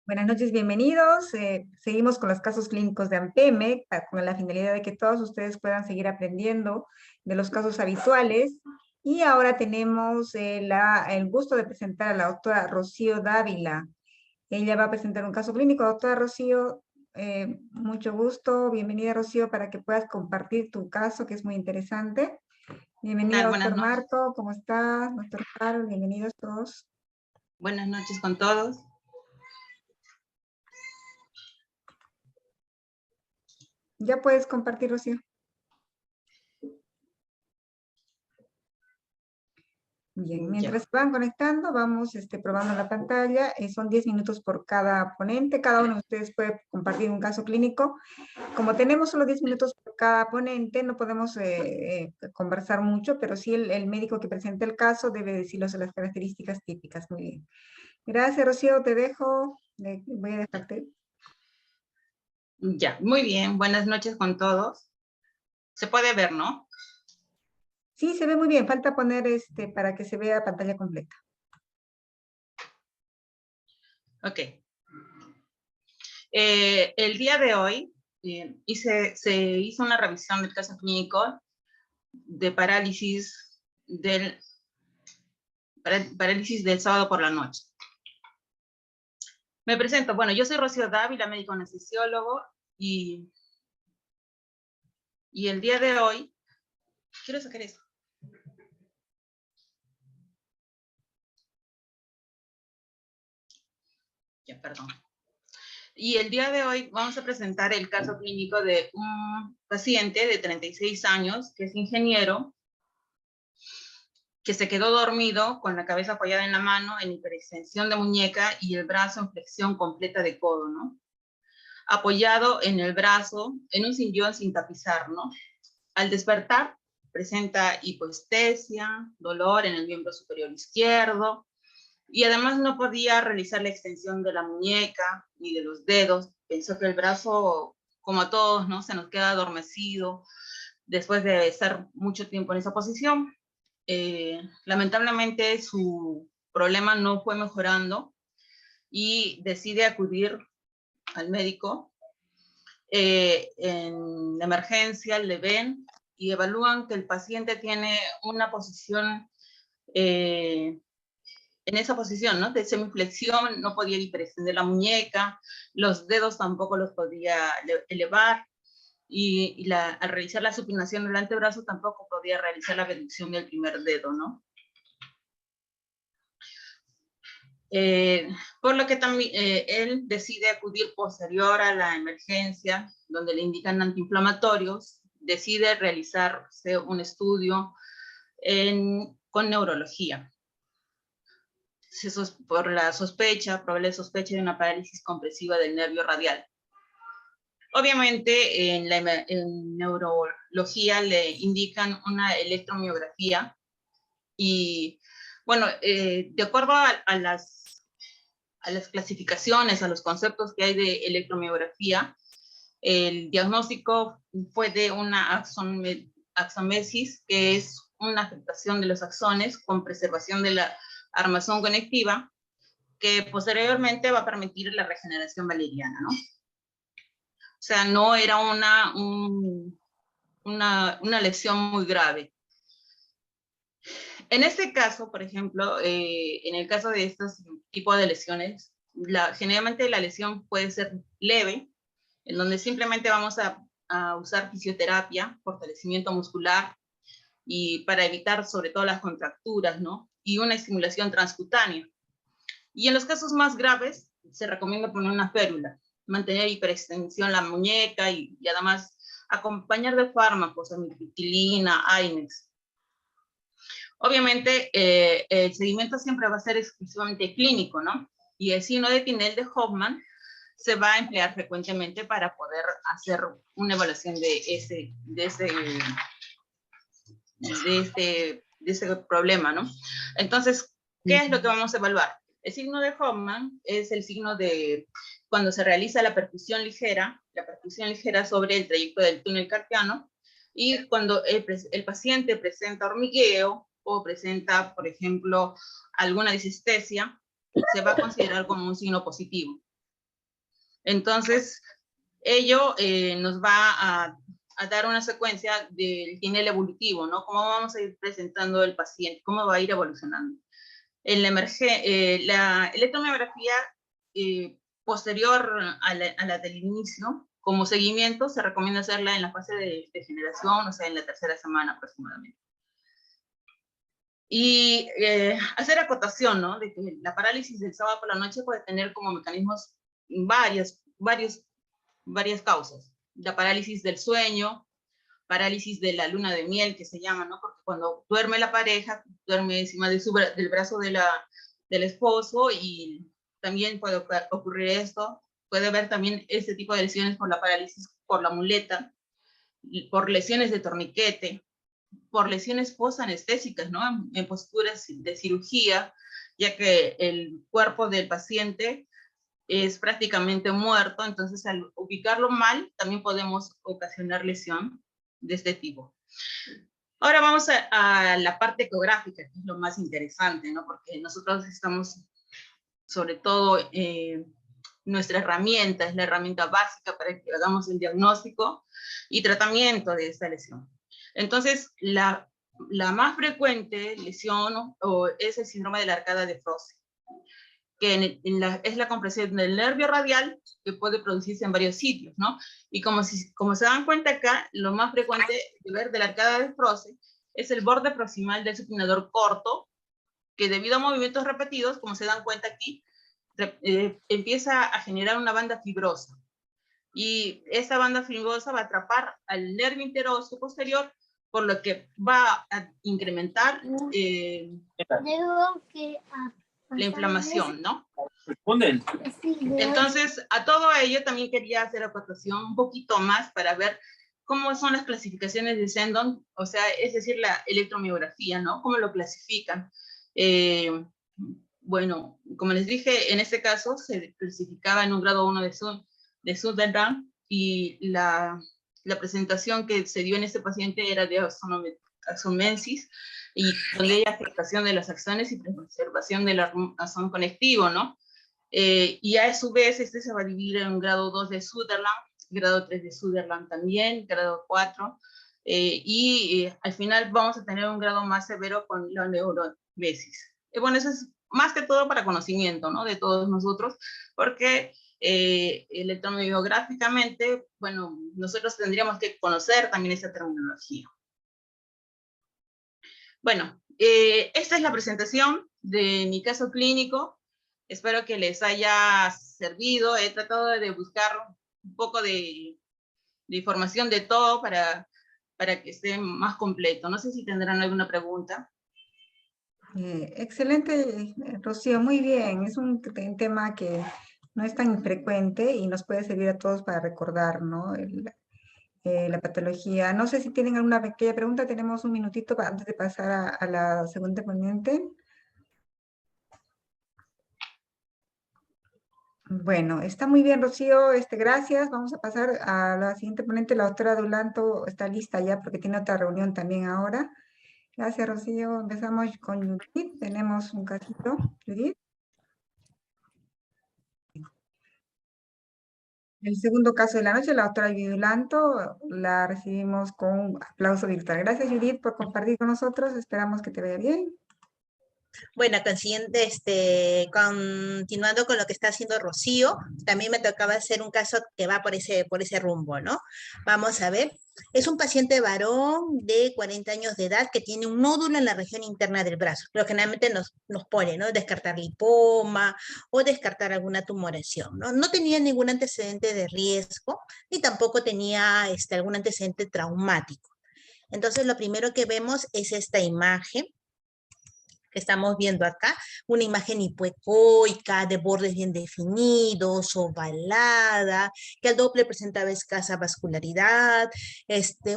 Buenas noches, bienvenidos. Seguimos con los casos clínicos de AMPEME, con la finalidad de que todos ustedes puedan seguir aprendiendo de los casos habituales. Y ahora tenemos el gusto de presentar a la doctora Rocío Dávila. Ella va a presentar un caso clínico. Doctora Rocío, mucho gusto. Bienvenida, Rocío, para que puedas compartir tu caso, que es muy interesante. Bienvenido, Buenas doctor noches. Marco. ¿Cómo estás? Doctor Carlos, bienvenidos todos. Buenas noches con todos. Ya puedes compartir, Rocío. Bien, mientras van conectando, vamos probando la pantalla. Son 10 minutos por cada ponente. Cada uno de ustedes puede compartir un caso clínico. Como tenemos solo 10 minutos por cada ponente, no podemos conversar mucho, pero sí el médico que presenta el caso debe decirles las características típicas. Muy bien. Gracias, Rocío. Te dejo. Voy a dejarte. Ya, muy bien. Buenas noches con todos. Se puede ver, ¿no? Sí, se ve muy bien. Falta poner para que se vea pantalla completa. Ok. El día de hoy se hizo una revisión del caso clínico de parálisis del sábado por la noche. Me presento. Bueno, yo soy Rocío Dávila, médico anestesiólogo, y el día de hoy quiero sacar esto. Ya, perdón. Y el día de hoy vamos a presentar el caso clínico de un paciente de 36 años, que es ingeniero, que se quedó dormido con la cabeza apoyada en la mano, en hiperextensión de muñeca y el brazo en flexión completa de codo, ¿no? Apoyado en el brazo, en un sillón sin tapizar, ¿no? Al despertar, presenta hipoestesia, dolor en el miembro superior izquierdo, y además no podía realizar la extensión de la muñeca ni de los dedos. Pensó que el brazo, como a todos, ¿no?, se nos queda adormecido después de estar mucho tiempo en esa posición. Lamentablemente su problema no fue mejorando y decide acudir al médico. En la emergencia le ven y evalúan que el paciente tiene una posición en esa posición, ¿no?, de semiflexión. No podía hiperextender la muñeca, los dedos tampoco los podía elevar, y al realizar la supinación del antebrazo tampoco podía realizar la abducción del primer dedo, ¿no? Por lo que también él decide acudir posterior a la emergencia, donde le indican antiinflamatorios, decide realizarse un estudio con neurología. Por la probable sospecha de una parálisis compresiva del nervio radial. Obviamente en neurología le indican una electromiografía y, bueno, de acuerdo a las clasificaciones, a los conceptos que hay de electromiografía, el diagnóstico fue de una axomesis, que es una afectación de los axones con preservación de la armazón conectiva, que posteriormente va a permitir la regeneración valeriana, ¿no? O sea, no era una lesión muy grave. En este caso, por ejemplo, en el caso de estos tipos de lesiones, generalmente la lesión puede ser leve, en donde simplemente vamos a usar fisioterapia, fortalecimiento muscular, y para evitar sobre todo las contracturas, ¿no?, y una estimulación transcutánea. Y en los casos más graves, se recomienda poner una férula, mantener hiperextensión la muñeca y además acompañar de fármacos, amitriptilina, Ainex. Obviamente, el seguimiento siempre va a ser exclusivamente clínico, ¿no? Y el signo de Tinel de Hoffman se va a emplear frecuentemente para poder hacer una evaluación de ese problema, ¿no? Entonces, ¿qué es lo que vamos a evaluar? El signo de Hoffman es el signo de cuando se realiza la percusión ligera sobre el trayecto del túnel carpiano, y cuando el paciente presenta hormigueo o presenta, por ejemplo, alguna disestesia, se va a considerar como un signo positivo. Entonces, ello nos va a dar una secuencia del nivel evolutivo, ¿no? Cómo vamos a ir presentando el paciente, cómo va a ir evolucionando. En la electromiografía posterior a la del inicio, como seguimiento, se recomienda hacerla en la fase de generación, o sea, en la tercera semana aproximadamente. Y hacer acotación, ¿no? De que la parálisis del sábado por la noche puede tener como mecanismos varias causas. La parálisis del sueño, parálisis de la luna de miel, que se llama, ¿no? Porque cuando duerme la pareja, duerme encima del brazo del esposo, y también puede ocurrir esto. Puede haber también este tipo de lesiones por la parálisis por la muleta, por lesiones de torniquete, por lesiones postanestésicas, ¿no? En posturas de cirugía, ya que el cuerpo del paciente es prácticamente muerto, entonces al ubicarlo mal también podemos ocasionar lesión de este tipo. Ahora vamos a la parte ecográfica, que es lo más interesante, ¿no? Porque nosotros estamos, sobre todo, nuestra herramienta es la herramienta básica para que hagamos el diagnóstico y tratamiento de esta lesión. Entonces, la más frecuente lesión es el síndrome de la arcada de Froese, que es la compresión del nervio radial, que puede producirse en varios sitios, ¿no? Y como se dan cuenta acá, lo más frecuente de ver de la arcada de Froese es el borde proximal del supinador corto, que debido a movimientos repetidos, como se dan cuenta aquí, empieza a generar una banda fibrosa. Y esa banda fibrosa va a atrapar al nervio interóseo posterior, por lo que va a incrementar la inflamación, ¿no? Responden. Entonces, a todo ello también quería hacer acotación un poquito más para ver cómo son las clasificaciones de Sendon, o sea, es decir, la electromiografía, ¿no? ¿Cómo lo clasifican? Bueno, como les dije, en este caso se clasificaba en un grado 1 de Sutherland, y la presentación que se dio en este paciente era de axomensis, y donde hay afectación de los axones y preservación del axón conectivo, ¿no? Y a su vez este se va a dividir en un grado 2 de Sutherland, grado 3 de Sutherland también, grado 4, al final vamos a tener un grado más severo con la neuromesis. Bueno, eso es más que todo para conocimiento, ¿no? De todos nosotros, porque electromiográficamente, bueno, nosotros tendríamos que conocer también esa terminología. Bueno, esta es la presentación de mi caso clínico. Espero que les haya servido. He tratado de buscar un poco de información de todo para que esté más completo. No sé si tendrán alguna pregunta. Excelente, Rocío, muy bien. Es un tema que no es tan frecuente y nos puede servir a todos para recordar, ¿no? La patología. No sé si tienen alguna pequeña pregunta. Tenemos un minutito antes de pasar a la segunda ponente. Bueno, está muy bien, Rocío. Gracias. Vamos a pasar a la siguiente ponente. La doctora Dulanto está lista ya porque tiene otra reunión también ahora. Gracias, Rocío. Empezamos con Judith. Tenemos un casito. Judith. El segundo caso de la noche, la doctora Judith Dulanto, la recibimos con un aplauso virtual. Gracias, Judith, por compartir con nosotros. Esperamos que te vaya bien. Bueno, continuando con lo que está haciendo Rocío, también me tocaba hacer un caso que va por ese rumbo, ¿no? Vamos a ver. Es un paciente varón de 40 años de edad que tiene un nódulo en la región interna del brazo. Lo que generalmente nos pone, ¿no? Descartar lipoma o descartar alguna tumoración, ¿no? No tenía ningún antecedente de riesgo ni tampoco tenía algún antecedente traumático. Entonces, lo primero que vemos es esta imagen que estamos viendo acá, una imagen hipoecoica, de bordes bien definidos, ovalada, que al doble presentaba escasa vascularidad,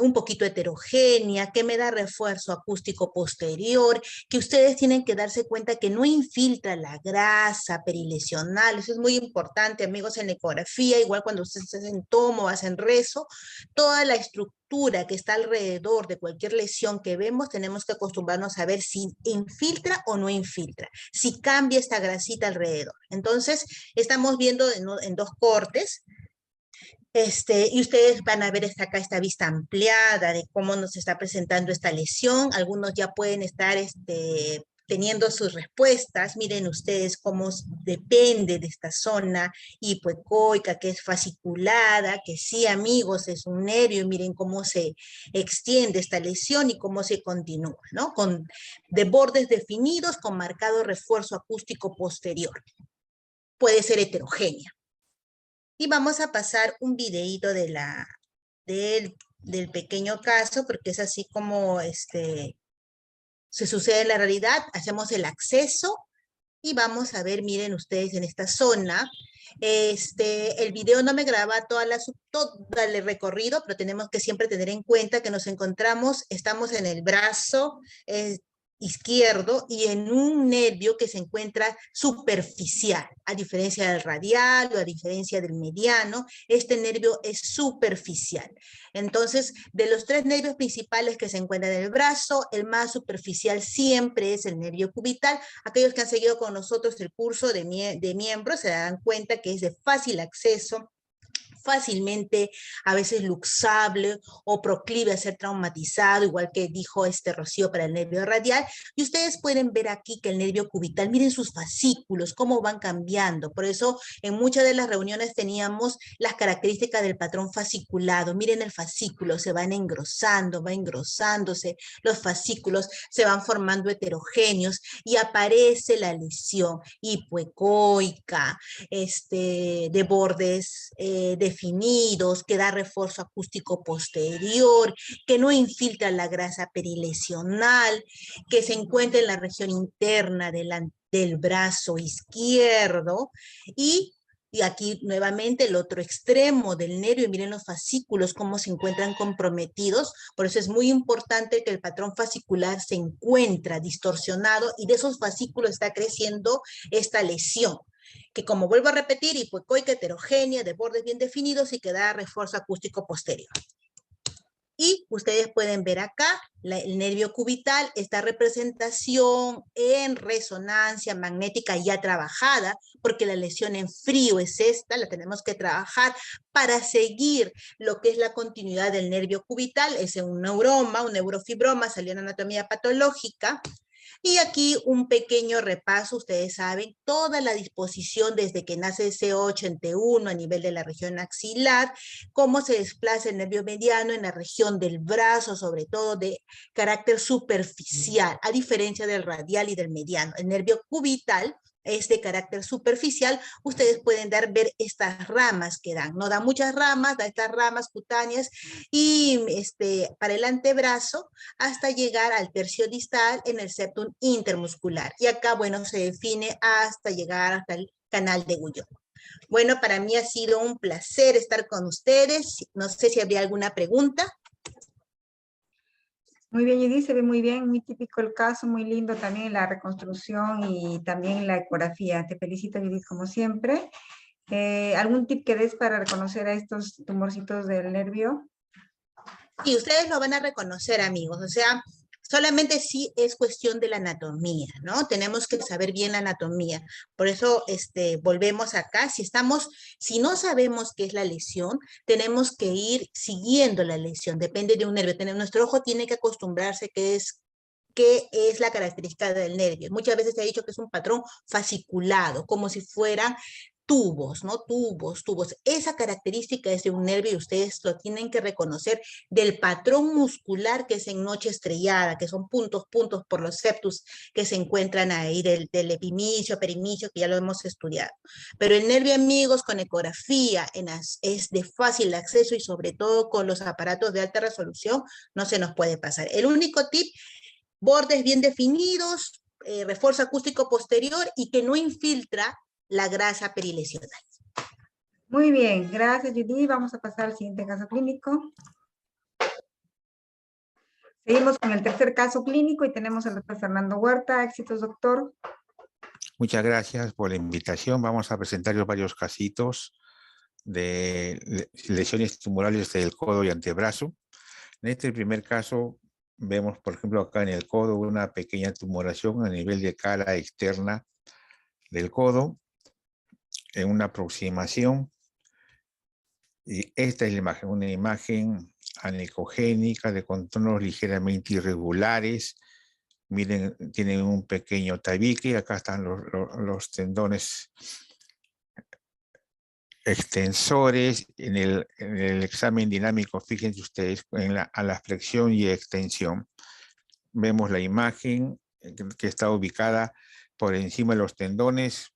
un poquito heterogénea, que me da refuerzo acústico posterior, que ustedes tienen que darse cuenta que no infiltra la grasa perilesional. Eso es muy importante, amigos, en la ecografía, igual cuando ustedes hacen tomo, hacen rezo, toda la estructura estructura que está alrededor de cualquier lesión que vemos, tenemos que acostumbrarnos a ver si infiltra o no infiltra, si cambia esta grasita alrededor. Entonces, estamos viendo en dos cortes, y ustedes van a ver acá esta vista ampliada de cómo nos está presentando esta lesión. Algunos ya pueden estar teniendo sus respuestas. Miren ustedes cómo depende de esta zona hipoecoica, que es fasciculada, que sí, amigos, es un nervio. Miren cómo se extiende esta lesión y cómo se continúa, ¿no? De bordes definidos con marcado refuerzo acústico posterior. Puede ser heterogénea. Y vamos a pasar un videíto del pequeño caso, porque es así como se sucede en la realidad. Hacemos el acceso y vamos a ver, miren ustedes en esta zona. El video no me graba todo el recorrido, pero tenemos que siempre tener en cuenta que estamos en el brazo izquierdo y en un nervio que se encuentra superficial, a diferencia del radial o a diferencia del mediano, este nervio es superficial. Entonces, de los tres nervios principales que se encuentran en el brazo, el más superficial siempre es el nervio cubital. Aquellos que han seguido con nosotros el curso de miembros se dan cuenta que es de fácil acceso, fácilmente a veces luxable o proclive a ser traumatizado, igual que dijo Rocío para el nervio radial. Y ustedes pueden ver aquí que el nervio cubital, miren sus fascículos, cómo van cambiando. Por eso en muchas de las reuniones teníamos las características del patrón fasciculado. Miren el fascículo, se van engrosando, va engrosándose, los fascículos se van formando heterogéneos y aparece la lesión hipoecoica, de bordes definidos, que da refuerzo acústico posterior, que no infiltra la grasa perilesional, que se encuentra en la región interna del brazo izquierdo y aquí nuevamente el otro extremo del nervio, miren los fascículos cómo se encuentran comprometidos. Por eso es muy importante que el patrón fascicular se encuentra distorsionado y de esos fascículos está creciendo esta lesión, que como vuelvo a repetir, hipoecoica heterogénea, de bordes bien definidos y que da refuerzo acústico posterior. Y ustedes pueden ver acá el nervio cubital, esta representación en resonancia magnética ya trabajada, porque la lesión en frío es esta, la tenemos que trabajar para seguir lo que es la continuidad del nervio cubital. Es un neuroma, un neurofibroma, salió en anatomía patológica. Y aquí un pequeño repaso, ustedes saben, toda la disposición desde que nace C8 en T1 a nivel de la región axilar, cómo se desplaza el nervio mediano en la región del brazo, sobre todo de carácter superficial, a diferencia del radial y del mediano. El nervio cubital es de carácter superficial. Ustedes pueden ver estas ramas que dan, no da muchas ramas, da estas ramas cutáneas y para el antebrazo hasta llegar al tercio distal en el septum intermuscular. Y acá, bueno, se define hasta llegar hasta el canal de Guyot. Bueno, para mí ha sido un placer estar con ustedes. No sé si habría alguna pregunta. Muy bien, Judith, se ve muy bien, muy típico el caso, muy lindo también la reconstrucción y también la ecografía. Te felicito, Judith, como siempre. ¿Algún tip que des para reconocer a estos tumorcitos del nervio? Sí, ustedes lo van a reconocer, amigos. O sea, solamente sí es cuestión de la anatomía, ¿no? Tenemos que saber bien la anatomía. Por eso, volvemos acá. Si no sabemos qué es la lesión, tenemos que ir siguiendo la lesión. Depende de un nervio. Nuestro ojo tiene que acostumbrarse qué es la característica del nervio. Muchas veces se ha dicho que es un patrón fasciculado, como si fueran tubos, ¿no? Tubos. Esa característica es de un nervio y ustedes lo tienen que reconocer del patrón muscular que es en noche estrellada, que son puntos por los septus que se encuentran ahí del epimicio, perimicio, que ya lo hemos estudiado. Pero el nervio, amigos, con ecografía es de fácil acceso y sobre todo con los aparatos de alta resolución no se nos puede pasar. El único tip: bordes bien definidos, refuerzo acústico posterior y que no infiltra la grasa perilesional. Muy bien, gracias, Judith. Vamos a pasar al siguiente caso clínico. Seguimos con el tercer caso clínico y tenemos al doctor Fernando Huerta. Éxitos, doctor. Muchas gracias por la invitación. Vamos a presentar varios casitos de lesiones tumorales del codo y antebrazo. En este primer caso, vemos, por ejemplo, acá en el codo una pequeña tumoración a nivel de cara externa del codo, en una aproximación. Y esta es la imagen, una imagen anecogénica de contornos ligeramente irregulares. Miren, tienen un pequeño tabique, acá están los tendones extensores. En el examen dinámico, fíjense ustedes, a la flexión y extensión. Vemos la imagen que está ubicada por encima de los tendones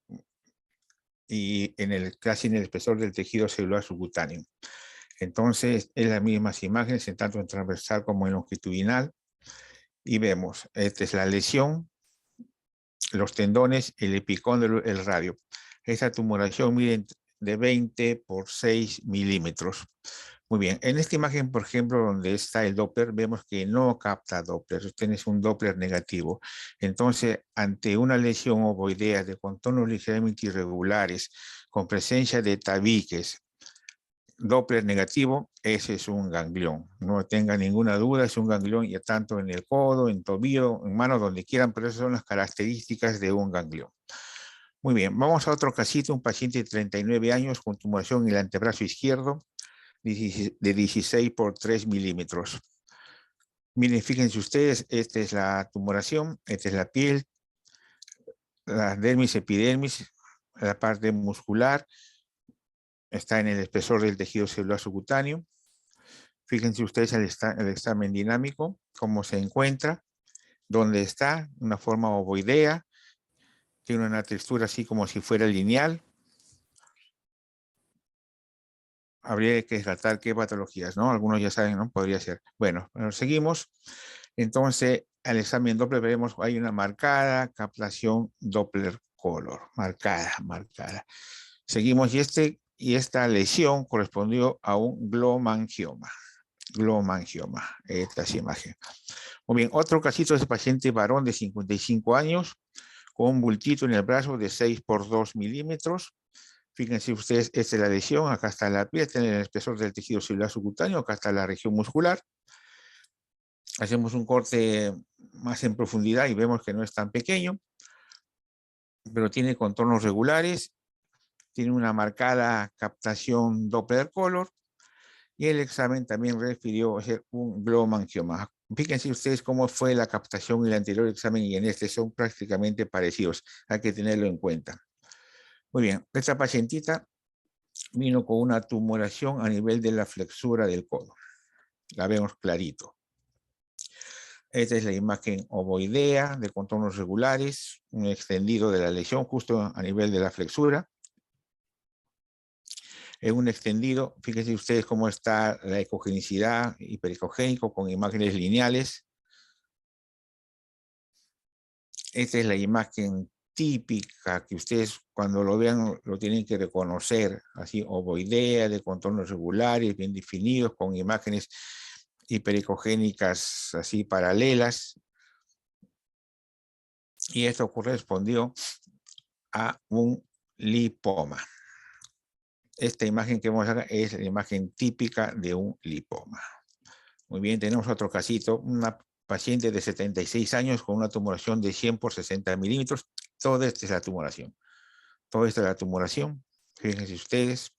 y casi en el espesor del tejido celular subcutáneo. Entonces, es las mismas imágenes, tanto en transversal como en longitudinal. Y vemos, esta es la lesión, los tendones, el epicóndilo, el radio. Esta tumoración mide de 20 por 6 milímetros. Muy bien, en esta imagen, por ejemplo, donde está el Doppler, vemos que no capta Doppler, tienes un Doppler negativo. Entonces, ante una lesión ovoidea de contornos ligeramente irregulares, con presencia de tabiques, Doppler negativo, ese es un ganglión. No tenga ninguna duda, es un ganglión, ya tanto en el codo, en tobillo, en mano, donde quieran, pero esas son las características de un ganglión. Muy bien, vamos a otro casito, un paciente de 39 años con tumoración en el antebrazo izquierdo de 16 por 3 milímetros. Miren, fíjense ustedes, esta es la tumoración, esta es la piel, la dermis, epidermis, la parte muscular, está en el espesor del tejido celular subcutáneo. Fíjense ustedes el examen dinámico, cómo se encuentra, dónde está, una forma ovoidea, tiene una textura así como si fuera lineal. Habría que tratar qué patologías, ¿no? Algunos ya saben, ¿no? Podría ser. Bueno, seguimos. Entonces, al examen Doppler veremos hay una marcada captación Doppler color, marcada. Seguimos y esta lesión correspondió a un glomangioma. Esta es la imagen. Muy bien, otro casito es el paciente varón de 55 años con un bultito en el brazo de 6 por 2 milímetros. Fíjense ustedes, esta es la lesión, acá está la piel, está en el espesor del tejido celular subcutáneo, acá está la región muscular. Hacemos un corte más en profundidad y vemos que no es tan pequeño, pero tiene contornos regulares, tiene una marcada captación Doppler color, y el examen también refirió ser un glomangioma. Fíjense ustedes cómo fue la captación en el anterior examen y en este son prácticamente parecidos. Hay que tenerlo en cuenta. Muy bien, esta pacientita vino con una tumoración a nivel de la flexura del codo. La vemos clarito. Esta es la imagen ovoidea de contornos regulares, un extendido de la lesión justo a nivel de la flexura. En un extendido, fíjense ustedes cómo está la ecogenicidad hiperecogénico con imágenes lineales. Esta es la imagen típica que ustedes cuando lo vean lo tienen que reconocer, así ovoidea de contornos regulares, bien definidos, con imágenes hiperecogénicas así paralelas. Y esto correspondió a un lipoma. Esta imagen que vemos acá es la imagen típica de un lipoma. Muy bien, tenemos otro casito, una paciente de 76 años con una tumoración de 100 por 60 milímetros. Toda esta es la tumoración. Toda esta es la tumoración. Fíjense ustedes.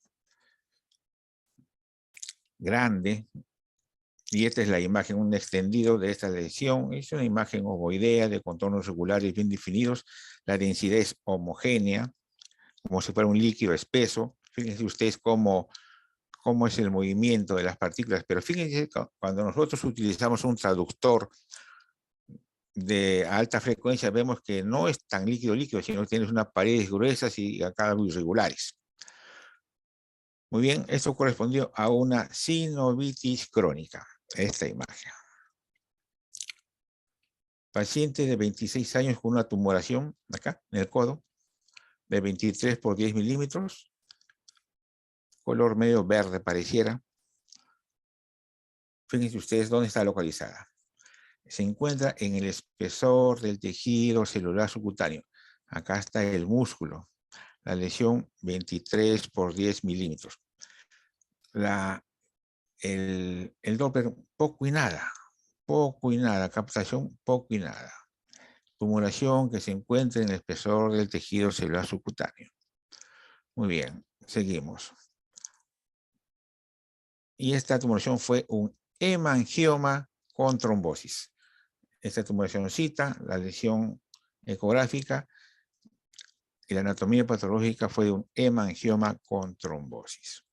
Grande. Y esta es la imagen, un extendido de esta lesión. Es una imagen ovoidea de contornos regulares bien definidos. La densidad es homogénea, como si fuera un líquido espeso. Fíjense ustedes cómo es el movimiento de las partículas. Pero fíjense cuando nosotros utilizamos un traductor de alta frecuencia, vemos que no es tan líquido, sino que tienes unas paredes gruesas y acá irregulares. Muy bien, esto correspondió a una sinovitis crónica. Esta imagen. Paciente de 26 años con una tumoración, acá, en el codo, de 23 por 10 milímetros, color medio verde pareciera. Fíjense ustedes dónde está localizada. Se encuentra en el espesor del tejido celular subcutáneo. Acá está el músculo. La lesión 23 por 10 milímetros. La el Doppler poco y nada, captación poco y nada. Tumoración que se encuentra en el espesor del tejido celular subcutáneo. Muy bien, seguimos. Y esta tumoración fue un hemangioma con trombosis. Esta tumoración cita la lesión ecográfica y la anatomía patológica fue de un hemangioma con trombosis.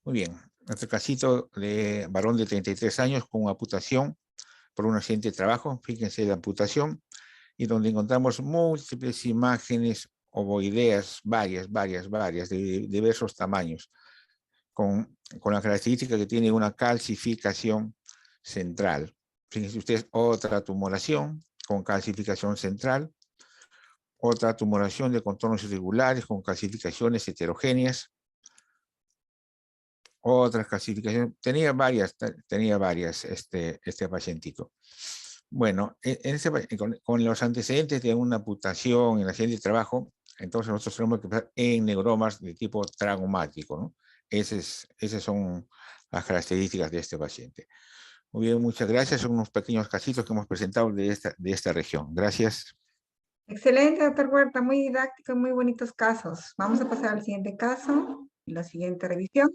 Muy bien, nuestro casito de varón de 33 años con amputación por un accidente de trabajo, fíjense la amputación, y donde encontramos múltiples imágenes ovoideas, varias, de diversos tamaños, con la característica que tiene una calcificación central. Fíjense ustedes, otra tumoración con calcificación central, otra tumoración de contornos irregulares con calcificaciones heterogéneas, otras calcificaciones, tenía varias este pacientito. Bueno, con los antecedentes de una amputación en accidente de trabajo, entonces nosotros tenemos que pensar en neuromas de tipo traumático, ¿no? Esas son las características de este paciente. Muy bien, muchas gracias. Son unos pequeños casitos que hemos presentado de esta región. Gracias. Excelente, doctor Huerta, muy didáctico, muy bonitos casos. Vamos a pasar al siguiente caso, la siguiente revisión.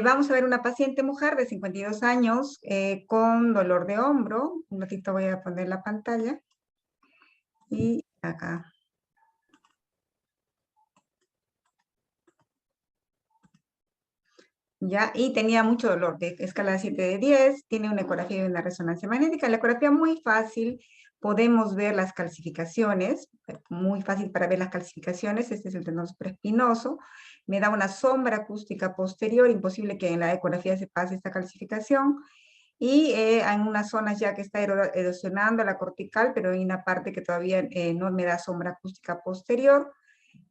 Vamos a ver una paciente mujer de 52 años con dolor de hombro. Un ratito voy a poner la pantalla. Y acá. Ya, y tenía mucho dolor de escala de 7 de 10, tiene una ecografía y una resonancia magnética. La ecografía muy fácil, podemos ver las calcificaciones, muy fácil para ver las calcificaciones. Este es el tendón supraespinoso, me da una sombra acústica posterior, imposible que en la ecografía se pase esta calcificación, y en unas zonas ya que está erosionando la cortical, pero hay una parte que todavía no me da sombra acústica posterior.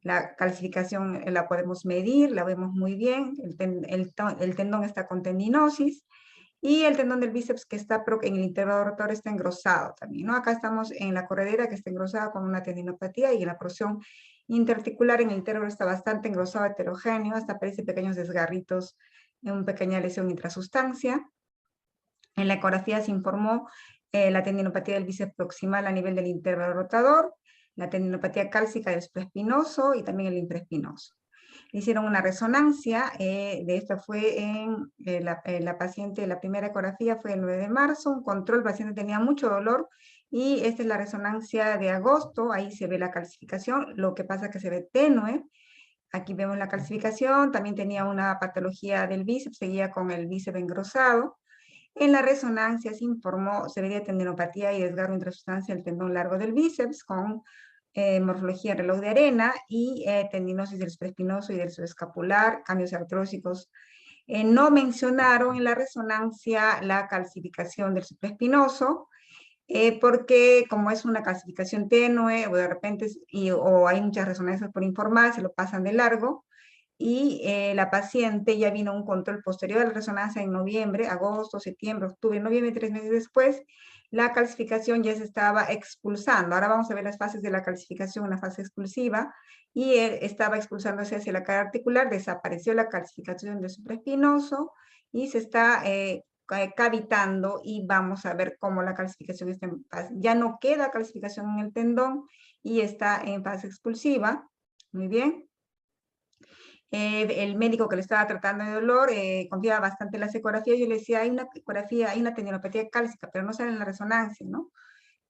La calcificación la podemos medir, la vemos muy bien, el tendón está con tendinosis, y el tendón del bíceps que está en el intervalo rotor está engrosado también, ¿no? Acá estamos en la corredera que está engrosada con una tendinopatía, y en la porción interarticular en el intervalo está bastante engrosado, heterogéneo, hasta aparecen pequeños desgarritos en una pequeña lesión intrasustancia. En la ecografía se informó la tendinopatía del bíceps proximal a nivel del intervalo rotador, la tendinopatía cálcica del supraespinoso y también el infraespinoso. Le hicieron una resonancia, de esta fue en la paciente, la primera ecografía fue el 9 de marzo, un control, el paciente tenía mucho dolor, y esta es la resonancia de agosto, ahí se ve la calcificación, lo que pasa es que se ve tenue. Aquí vemos la calcificación, también tenía una patología del bíceps, seguía con el bíceps engrosado. En la resonancia se informó severidad de tendinopatía y desgarro intrasustancia del tendón largo del bíceps con morfología en reloj de arena y tendinosis del supraespinoso y del subescapular, cambios artrósicos. No mencionaron en la resonancia la calcificación del supraespinoso, porque como es una calcificación tenue o de repente o hay muchas resonancias por informar, se lo pasan de largo. Y la paciente ya vino a un control posterior a la resonancia en noviembre, agosto, septiembre, octubre, noviembre, 3 meses después, la calcificación ya se estaba expulsando. Ahora vamos a ver las fases de la calcificación, una fase expulsiva, y estaba expulsándose hacia la cara articular, desapareció la calcificación del supraespinoso y se está cavitando, y vamos a ver cómo la calcificación está en fase. Ya no queda calcificación en el tendón y está en fase expulsiva. Muy bien. El médico que le estaba tratando de dolor confiaba bastante en las ecografías. Yo le decía, hay una ecografía, hay una tendinopatía cálcica, pero no sale en la resonancia, ¿no?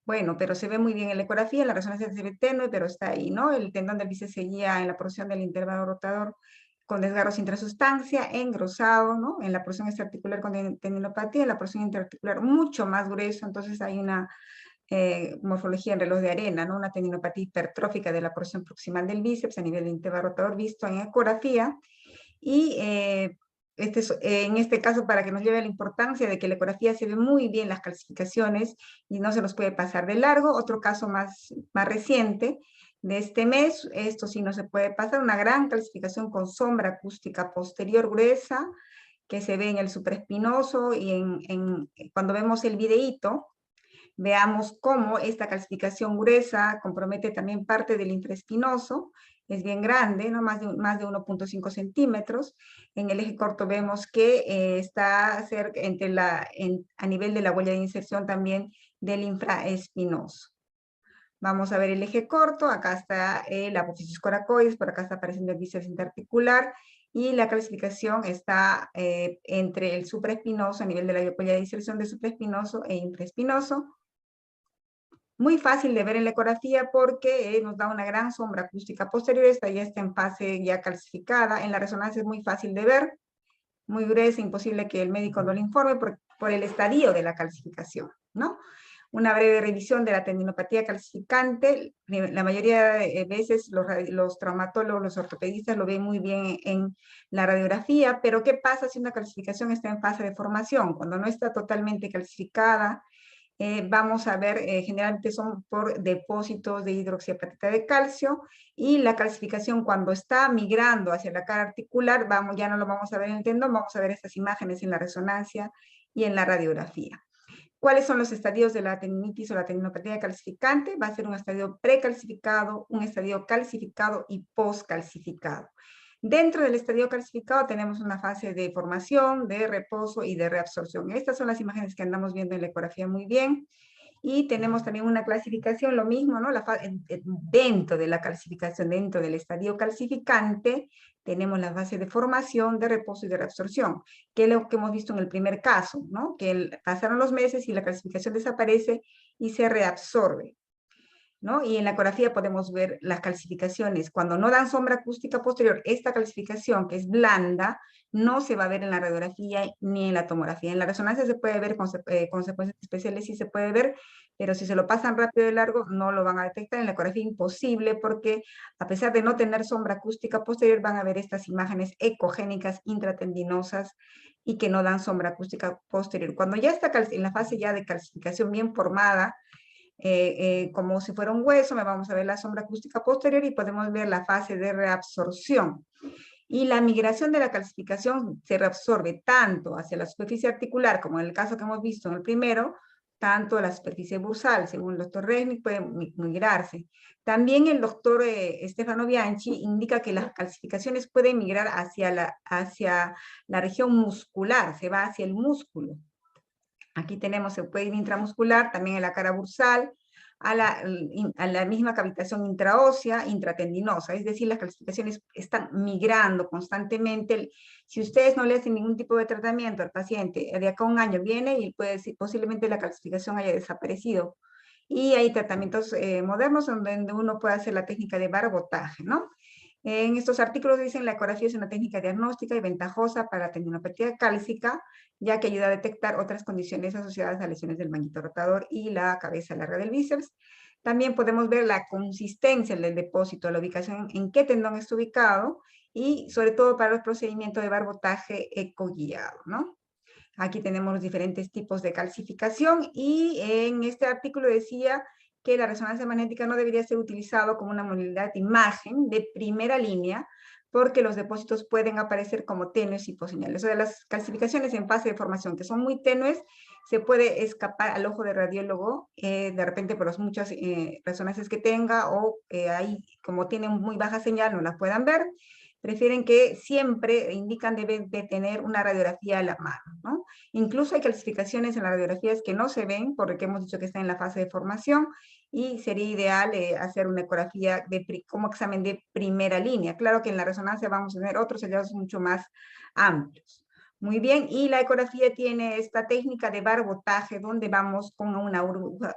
Bueno, pero se ve muy bien en la ecografía, en la resonancia se ve tenue, pero está ahí, ¿no? El tendón del bíceps seguía en la porción del intervalo rotador con desgarros intrasustancia, engrosado, ¿no? En la porción extraarticular con tendinopatía, en la porción interarticular mucho más grueso, entonces hay una morfología en reloj de arena, ¿no? Una tendinopatía hipertrófica de la porción proximal del bíceps a nivel del intervalo rotador visto en ecografía. Y en este caso, para que nos lleve la importancia de que la ecografía se ve muy bien las calcificaciones y no se nos puede pasar de largo. Otro caso más reciente de este mes, esto sí no se puede pasar, una gran calcificación con sombra acústica posterior gruesa que se ve en el supraespinoso, y cuando vemos el videíto, Veamos cómo esta calcificación gruesa compromete también parte del infraespinoso. Es bien grande, ¿no? Más de 1.5 centímetros. En el eje corto vemos que está cerca, a nivel de la huella de inserción también del infraespinoso. Vamos a ver el eje corto, acá está la apófisis coracoides, por acá está apareciendo el bíceps interarticular, y la calcificación está entre el supraespinoso, a nivel de la huella de inserción de supraespinoso e infraespinoso. Muy fácil de ver en la ecografía porque nos da una gran sombra acústica posterior, esta ya está en fase ya calcificada. En la resonancia es muy fácil de ver, muy gruesa, imposible que el médico no lo informe por el estadio de la calcificación, ¿no? Una breve revisión de la tendinopatía calcificante. La mayoría de veces los traumatólogos, los ortopedistas lo ven muy bien en la radiografía, pero ¿qué pasa si una calcificación está en fase de formación? Cuando no está totalmente calcificada, vamos a ver, generalmente son por depósitos de hidroxiapatita de calcio, y la calcificación cuando está migrando hacia la cara articular, ya no lo vamos a ver en el tendón, vamos a ver estas imágenes en la resonancia y en la radiografía. ¿Cuáles son los estadios de la tendinitis o la tendinopatía calcificante? Va a ser un estadio precalcificado, un estadio calcificado y postcalcificado. Dentro del estadio calcificado tenemos una fase de formación, de reposo y de reabsorción. Estas son las imágenes que andamos viendo en la ecografía muy bien. Y tenemos también una clasificación, lo mismo, ¿no? Dentro de la calcificación, dentro del estadio calcificante, tenemos la fase de formación, de reposo y de reabsorción, que es lo que hemos visto en el primer caso, ¿no? Que pasaron los meses y la calcificación desaparece y se reabsorbe, ¿no? Y en la ecografía podemos ver las calcificaciones. Cuando no dan sombra acústica posterior, esta calcificación, que es blanda, no se va a ver en la radiografía ni en la tomografía. En la resonancia se puede ver, consecuencias especiales sí se puede ver, pero si se lo pasan rápido de largo, no lo van a detectar. En la ecografía imposible, porque a pesar de no tener sombra acústica posterior, van a ver estas imágenes ecogénicas intratendinosas y que no dan sombra acústica posterior. Cuando ya está en la fase ya de calcificación bien formada, como si fuera un hueso, vamos a ver la sombra acústica posterior y podemos ver la fase de reabsorción. Y la migración de la calcificación se reabsorbe tanto hacia la superficie articular, como en el caso que hemos visto en el primero, tanto a la superficie bursal. Según el doctor Resnick, puede migrarse. También el doctor Stefano Bianchi indica que las calcificaciones pueden migrar hacia la región muscular, se va hacia el músculo. Aquí tenemos, se puede ir intramuscular, también en la cara bursal, a la misma cavitación intraósea, intratendinosa, es decir, las calcificaciones están migrando constantemente. Si ustedes no le hacen ningún tipo de tratamiento al paciente, de acá a un año viene y posiblemente la calcificación haya desaparecido. Y hay tratamientos modernos donde uno puede hacer la técnica de barbotaje, ¿no? En estos artículos dicen la ecografía es una técnica diagnóstica y ventajosa para la tendinopatía cálcica, ya que ayuda a detectar otras condiciones asociadas a lesiones del manguito rotador y la cabeza larga del bíceps. También podemos ver la consistencia del depósito, la ubicación en qué tendón está ubicado, y sobre todo para los procedimientos de barbotaje ecoguiado, ¿no? Aquí tenemos los diferentes tipos de calcificación, y en este artículo decía que la resonancia magnética no debería ser utilizado como una modalidad de imagen de primera línea, porque los depósitos pueden aparecer como tenues y hiposeñales. O sea, las calcificaciones en fase de formación, que son muy tenues, se puede escapar al ojo del radiólogo, de repente por las muchas resonancias que tenga, o ahí, como tienen muy baja señal, no las puedan ver. Prefieren que siempre indican deben de tener una radiografía a la mano, ¿no? Incluso hay calcificaciones en las radiografías que no se ven, porque hemos dicho que está en la fase de formación, y sería ideal hacer una ecografía como examen de primera línea. Claro que en la resonancia vamos a tener otros hallazgos mucho más amplios. Muy bien, y la ecografía tiene esta técnica de barbotaje, donde vamos con una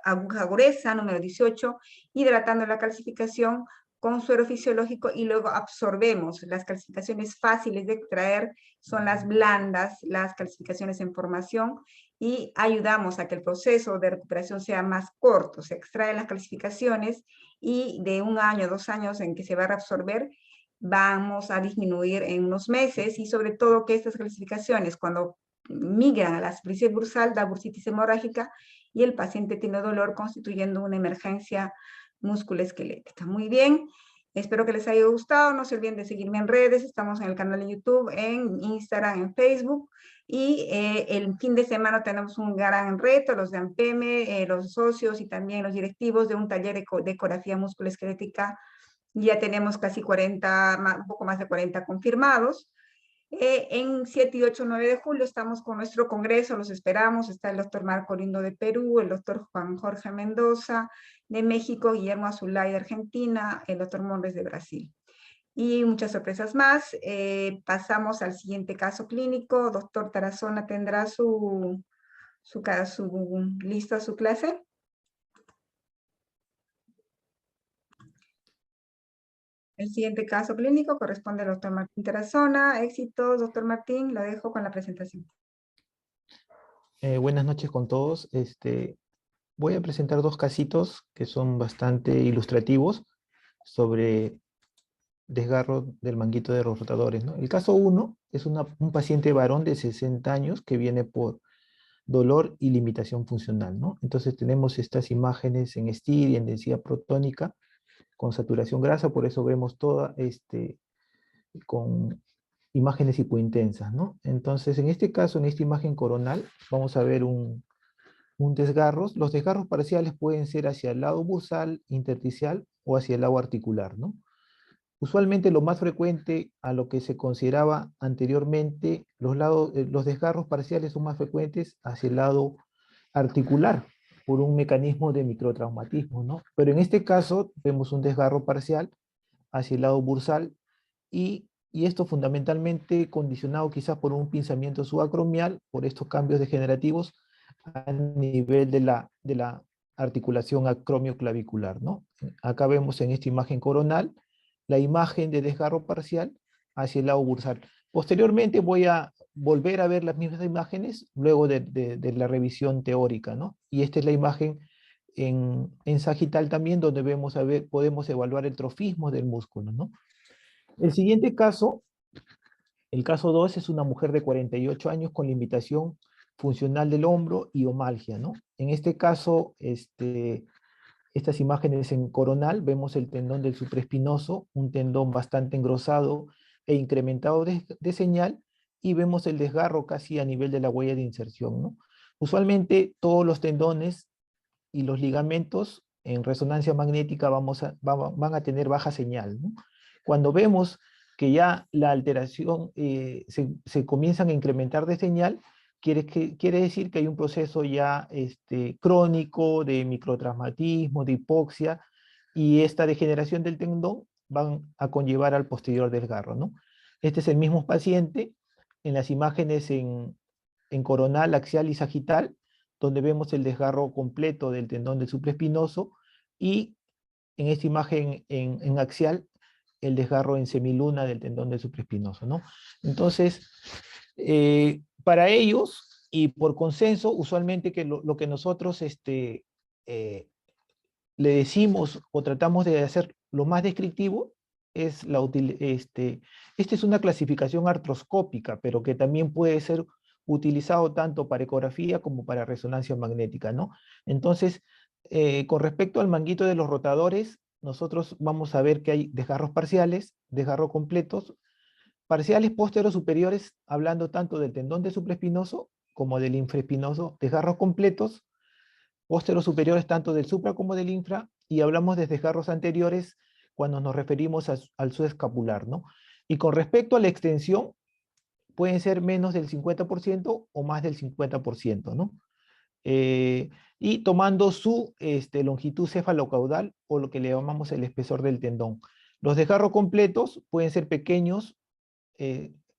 aguja gruesa, número 18, hidratando la calcificación con suero fisiológico, y luego absorbemos. Las calcificaciones fáciles de extraer son las blandas, las calcificaciones en formación, y ayudamos a que el proceso de recuperación sea más corto. Se extraen las calcificaciones y de 1 año, 2 años en que se va a reabsorber, vamos a disminuir en unos meses, y sobre todo que estas calcificaciones, cuando migran a la superficie bursal, da bursitis hemorrágica y el paciente tiene dolor, constituyendo una emergencia musculoesquelética. Muy bien, espero que les haya gustado. No se olviden de seguirme en redes, estamos en el canal de YouTube, en Instagram, en Facebook. Y el fin de semana tenemos un gran reto, los de AMPEME, los socios y también los directivos de un taller de ecografía musculoesquelética. Ya tenemos casi 40, un poco más de 40 confirmados. En 7 y 8, 9 de julio estamos con nuestro congreso, los esperamos. Está el doctor Marco Lindo de Perú, el doctor Juan Jorge Mendoza de México, Guillermo Azulay de Argentina, el doctor Monres de Brasil. Y muchas sorpresas más. Pasamos al siguiente caso clínico. Doctor Tarazona tendrá lista su clase. El siguiente caso clínico corresponde al doctor Martín Tarazona. Éxitos, doctor Martín. Lo dejo con la presentación. Buenas noches con todos. Voy a presentar dos casitos que son bastante ilustrativos sobre desgarro del manguito de los rotadores, ¿no? El caso 1 es un paciente varón de 60 años que viene por dolor y limitación funcional, ¿no? Entonces tenemos estas imágenes en STIR y en densidad protónica con saturación grasa, por eso vemos toda con imágenes hipointensas, ¿no? Entonces, en este caso, en esta imagen coronal, vamos a ver un desgarro. Los desgarros parciales pueden ser hacia el lado bursal, intersticial o hacia el lado articular, ¿no? Usualmente lo más frecuente a lo que se consideraba anteriormente, los desgarros parciales son más frecuentes hacia el lado articular, por un mecanismo de microtraumatismo, ¿no? Pero en este caso vemos un desgarro parcial hacia el lado bursal y esto fundamentalmente condicionado quizás por un pinzamiento subacromial, por estos cambios degenerativos a nivel de la articulación acromioclavicular, ¿no? Acá vemos en esta imagen coronal la imagen de desgarro parcial hacia el lado bursal. Posteriormente voy a volver a ver las mismas imágenes luego de la revisión teórica, ¿no? Y esta es la imagen en sagital también, donde podemos evaluar el trofismo del músculo, ¿no? El siguiente caso, el caso 2, es una mujer de 48 años con limitación funcional del hombro y omalgia, ¿no? En este caso, estas imágenes en coronal, vemos el tendón del supraespinoso, un tendón bastante engrosado e incrementado de señal, y vemos el desgarro casi a nivel de la huella de inserción, ¿no? Usualmente todos los tendones y los ligamentos en resonancia magnética van a tener baja señal, ¿no? Cuando vemos que ya la alteración se comienzan a incrementar de señal, quiere decir que hay un proceso ya crónico de microtraumatismo, de hipoxia, y esta degeneración del tendón van a conllevar al posterior desgarro, ¿no? Este es el mismo paciente en las imágenes en coronal, axial y sagital, donde vemos el desgarro completo del tendón del supraespinoso, y en esta imagen en axial, el desgarro en semiluna del tendón del supraespinoso, ¿no? Entonces, para ellos, y por consenso, usualmente que lo que nosotros le decimos o tratamos de hacer lo más descriptivo es esta es una clasificación artroscópica, pero que también puede ser utilizado tanto para ecografía como para resonancia magnética, ¿no? Entonces, con respecto al manguito de los rotadores, nosotros vamos a ver que hay desgarros parciales, desgarros completos, parciales pósteros superiores, hablando tanto del tendón del supraespinoso como del infraespinoso, desgarros completos, pósteros superiores tanto del supra como del infra, y hablamos de desgarros anteriores cuando nos referimos al subescapular, ¿no? Y con respecto a la extensión, pueden ser menos del 50% o más del 50%, ¿no? Y tomando su longitud cefalocaudal, o lo que le llamamos el espesor del tendón. Los desgarros completos pueden ser pequeños,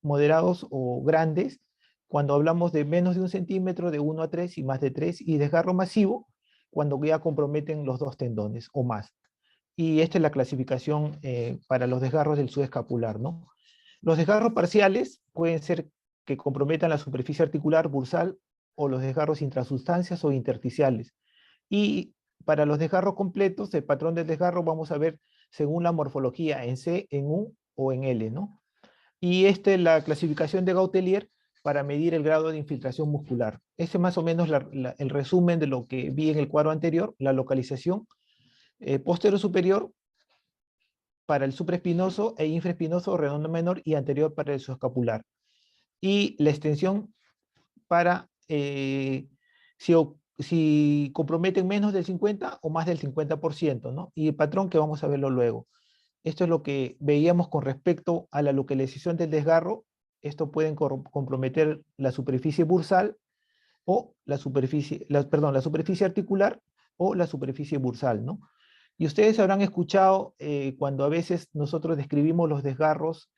moderados o grandes, cuando hablamos de menos de 1 centímetro, de 1 a 3 y más de 3, y desgarro masivo, cuando ya comprometen los 2 tendones o más. Y esta es la clasificación para los desgarros del subescapular, ¿no? Los desgarros parciales pueden ser que comprometan la superficie articular bursal, o los desgarros intrasustancias o intersticiales. Y para los desgarros completos, el patrón del desgarro vamos a ver según la morfología en C, en U o en L, ¿no? Y esta es la clasificación de Gautelier para medir el grado de infiltración muscular. Este es más o menos el resumen de lo que vi en el cuadro anterior, la localización posterior superior para el supraespinoso e infraespinoso redondo menor, y anterior para el subescapular. Y la extensión para si comprometen menos del 50 o más del 50%, ¿no? Y el patrón que vamos a verlo luego. Esto es lo que veíamos con respecto a la localización del desgarro. Esto puede comprometer la superficie bursal o la superficie articular o la superficie bursal, ¿no? Y ustedes habrán escuchado cuando a veces nosotros describimos los desgarros,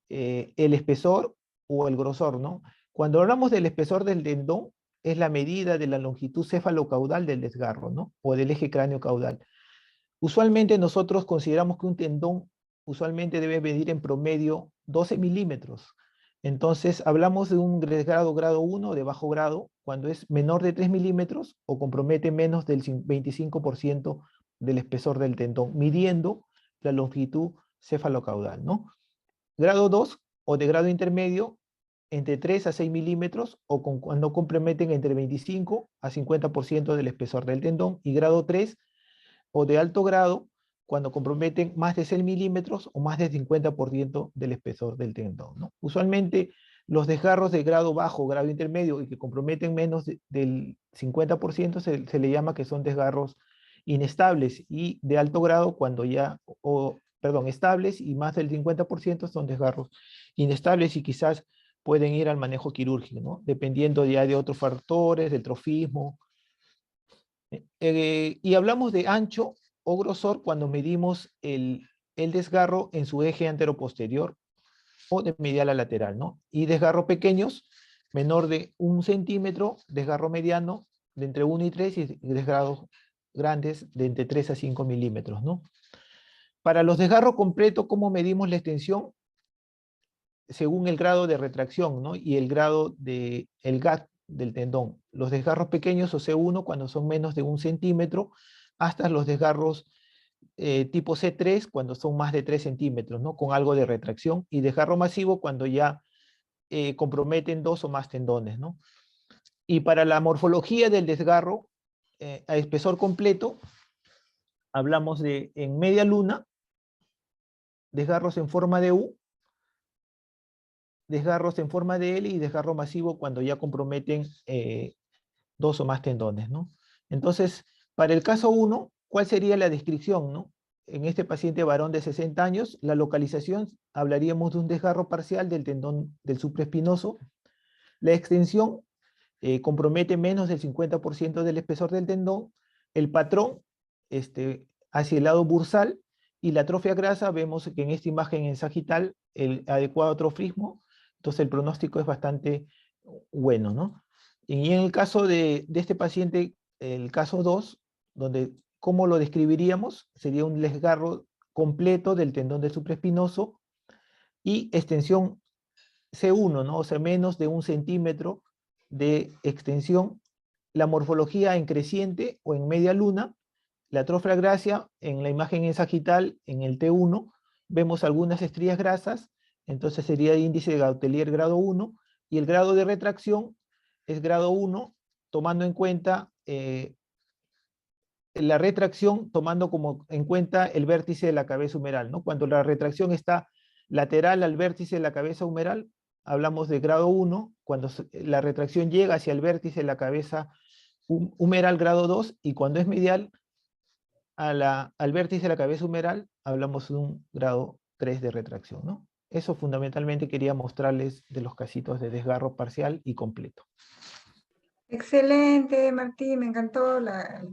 el espesor o el grosor, ¿no? Cuando hablamos del espesor del tendón, es la medida de la longitud cefalocaudal del desgarro, ¿no? O del eje cráneo-caudal. Usualmente nosotros consideramos que un tendón usualmente debe medir en promedio 12 milímetros. Entonces hablamos de un desgarro grado 1 de bajo grado cuando es menor de 3 milímetros o compromete menos del 25% del espesor del tendón, midiendo la longitud cefalocaudal, ¿no? Grado 2 o de grado intermedio entre 3 a 6 milímetros o cuando comprometen entre 25 a 50% del espesor del tendón, y grado 3 o de alto grado cuando comprometen más de 6 milímetros o más del 50% del espesor del tendón, ¿no? Usualmente los desgarros de grado bajo, grado intermedio y que comprometen menos del 50% se le llama que son desgarros inestables, y de alto grado cuando ya, estables y más del 50% son desgarros inestables y quizás pueden ir al manejo quirúrgico, ¿no? Dependiendo ya de otros factores, del trofismo. Y hablamos de ancho o grosor cuando medimos el desgarro en su eje anteroposterior o de medial a lateral, ¿no? Y desgarro pequeños, menor de 1 centímetro, desgarro mediano de entre 1 y 3 y desgarros grandes de entre 3 a 5 milímetros, ¿no? Para los desgarros completos, ¿cómo medimos la extensión? Según el grado de retracción, ¿no? Y el grado de el GAT del tendón. Los desgarros pequeños o C1 cuando son menos de 1 centímetro, hasta los desgarros tipo C3 cuando son más de 3 centímetros, ¿no? Con algo de retracción, y desgarro masivo cuando ya comprometen 2 o más tendones, ¿no? Y para la morfología del desgarro a espesor completo, hablamos de en media luna, desgarros en forma de U, desgarros en forma de L y desgarro masivo cuando ya comprometen 2 o más tendones, ¿no? Entonces, para el caso 1, ¿cuál sería la descripción, no? En este paciente varón de 60 años, la localización, hablaríamos de un desgarro parcial del tendón del supraespinoso. La extensión compromete menos del 50% del espesor del tendón. El patrón hacia el lado bursal, y la atrofia grasa, vemos que en esta imagen en sagital el adecuado atrofismo, entonces el pronóstico es bastante bueno, ¿no? Y en el caso de este paciente, el caso 2, donde, ¿cómo lo describiríamos? Sería un desgarro completo del tendón del supraespinoso y extensión C1, ¿no? O sea, menos de 1 centímetro de extensión. La morfología en creciente o en media luna. La atrofia grasa, en la imagen en sagital, en el T1, vemos algunas estrías grasas, entonces sería índice de Gautelier grado 1, y el grado de retracción es grado 1, tomando en cuenta la retracción, tomando como en cuenta el vértice de la cabeza humeral, ¿no? Cuando la retracción está lateral al vértice de la cabeza humeral, hablamos de grado 1, cuando la retracción llega hacia el vértice de la cabeza humeral, grado 2, y cuando es medial al vértice de la cabeza humeral, hablamos de un grado 3 de retracción, ¿no? Eso fundamentalmente quería mostrarles de los casitos de desgarro parcial y completo. Excelente, Martín, me encantó la